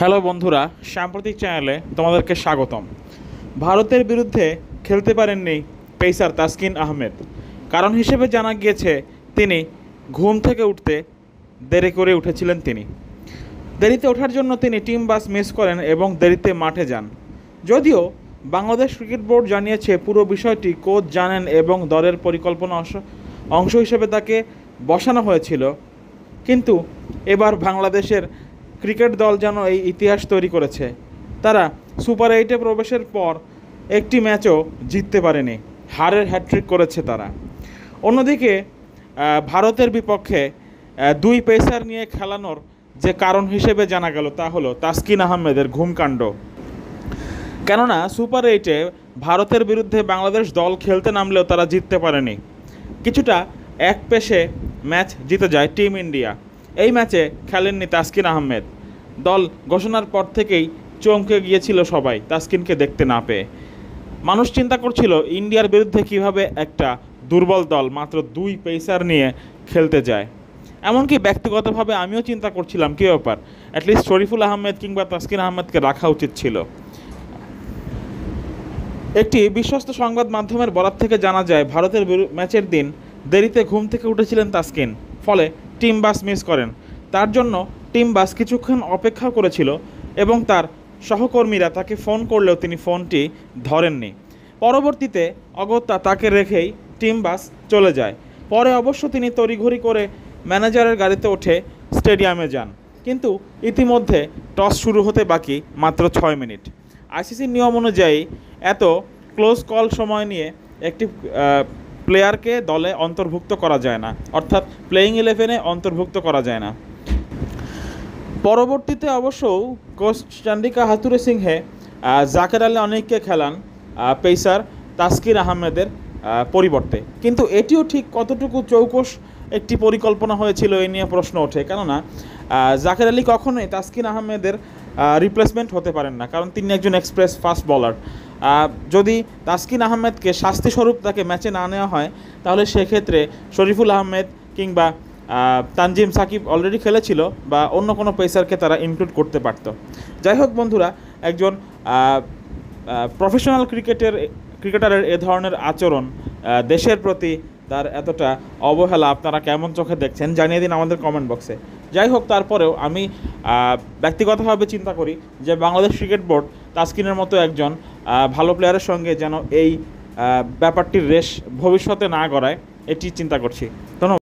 Hello বন্ধুরা, সাম্প্রতিক চ্যানেলে তোমাদেরকে স্বাগতম। ভারতের বিরুদ্ধে খেলতে পারেননি পেসার তাসকিন আহমেদ। কারণ হিসেবে জানা গিয়েছে তিনি ঘুম থেকে উঠতে দেরি করে উঠেছিলেন। দেরিতে ওঠার জন্য তিনি টিম বাস মিস করেন এবং দেরিতে মাঠে যান। যদিও বাংলাদেশ ক্রিকেট বোর্ড জানিয়েছে পুরো বিষয়টি কোচ জানেন এবং দলের পরিকল্পনা অংশ হিসেবে তাকে বসানো হয়েছিল, কিন্তু এবার বাংলাদেশের ক্রিকেট দল যেন এই ইতিহাস তৈরি করেছে। তারা সুপার 8-এ প্রবেশের পর একটি ম্যাচও জিততে পারেনি, হারের হ্যাট্রিক করেছে তারা। অন্যদিকে ভারতের বিপক্ষে দুই পেসার নিয়ে খেলানোর যে কারণ হিসেবে জানা গেল তা হলো তাসকিন আহমেদের ঘুমকাণ্ড। কেননা সুপার 8-এ ভারতের বিরুদ্ধে বাংলাদেশ দল খেলতে নামলেও তারা জিততে পারেনি। কিছুটা এক পেশে ম্যাচ জিতে যায় টিম ইন্ডিয়া। এই ম্যাচে খেলেননি তাসকিন আহমেদ। দল ঘোষণার পর থেকেই চমকে গিয়েছিল সবাই তাসকিনকে দেখতে না পেয়ে। মানুষ চিন্তা করছিল ইন্ডিয়ার বিরুদ্ধে কিভাবে একটা দুর্বল দল মাত্র দুই পেসার নিয়ে খেলতে যায়। এমনকি ব্যক্তিগতভাবে আমিও চিন্তা করছিলাম কী ব্যাপার, অ্যাটলিস্ট শরীফুল আহমেদ কিংবা তাসকিন আহমেদকে রাখা উচিত ছিল। একটি বিশ্বস্ত সংবাদ মাধ্যমের বরাত থেকে জানা যায় ভারতের ম্যাচের দিন দেরিতে ঘুম থেকে উঠেছিলেন তাসকিন, ফলে টিম বাস মিস করেন। তার জন্য টিম বাস কিছুক্ষণ অপেক্ষা করেছিল এবং তার সহকর্মীরা তাকে ফোন করলেও তিনি ফোনটি ধরেননি। পরবর্তীতে অগত্যা তাকে রেখেই টিম বাস চলে যায়। পরে অবশ্য তিনি তড়িঘড়ি করে ম্যানেজারের গাড়িতে ওঠে স্টেডিয়ামে যান, কিন্তু ইতিমধ্যে টস শুরু হতে বাকি মাত্র 6 মিনিট। আইসিসির নিয়ম অনুযায়ী এত ক্লোজ কল সময় নিয়ে একটি প্লেয়ারকে দলে অন্তর্ভুক্ত করা যায় না, অর্থাৎ প্লেয়িং 11-এ অন্তর্ভুক্ত করা যায় না। পরবর্তীতে অবশ্য কোচ চন্ডিকা হাথুরে সিংহে জাকের আলী অনেককে খেলান পেসার তাসকিন আহমেদের পরিবর্তে, কিন্তু এটিও ঠিক কতটুকু চৌকস একটি পরিকল্পনা হয়েছিল এ নিয়ে প্রশ্ন ওঠে। কেননা জাকের আলী কখনোই তাসকিন আহমেদের রিপ্লেসমেন্ট হতে পারেন না, কারণ তিনি একজন এক্সপ্রেস ফাস্ট বলার। যদি তাসকিন আহমেদকে শাস্তিস্বরূপ তাকে ম্যাচে না নেওয়া হয়, তাহলে সেক্ষেত্রে শরীফুল আহমেদ কিংবা তানজিম সাকিব অলরেডি খেলেছিল বা অন্য কোনো পেসারকে তারা ইনক্লুড করতে পারত। যাই হোক বন্ধুরা, একজন প্রফেশনাল ক্রিকেটারের এ ধরনের আচরণ, দেশের প্রতি তার এতটা অবহেলা আপনারা কেমন চোখে দেখছেন জানিয়ে দিন আমাদের কমেন্ট বক্সে। যাই হোক, তারপরেও আমি ব্যক্তিগতভাবে চিন্তা করি যে বাংলাদেশ ক্রিকেট বোর্ড তাসকিনের মতো একজন ভালো প্লেয়ারের সঙ্গে যেন এই ব্যাপারটির রেশ ভবিষ্যতে না গড়ায়, এটি চিন্তা করছি। ধন্যবাদ।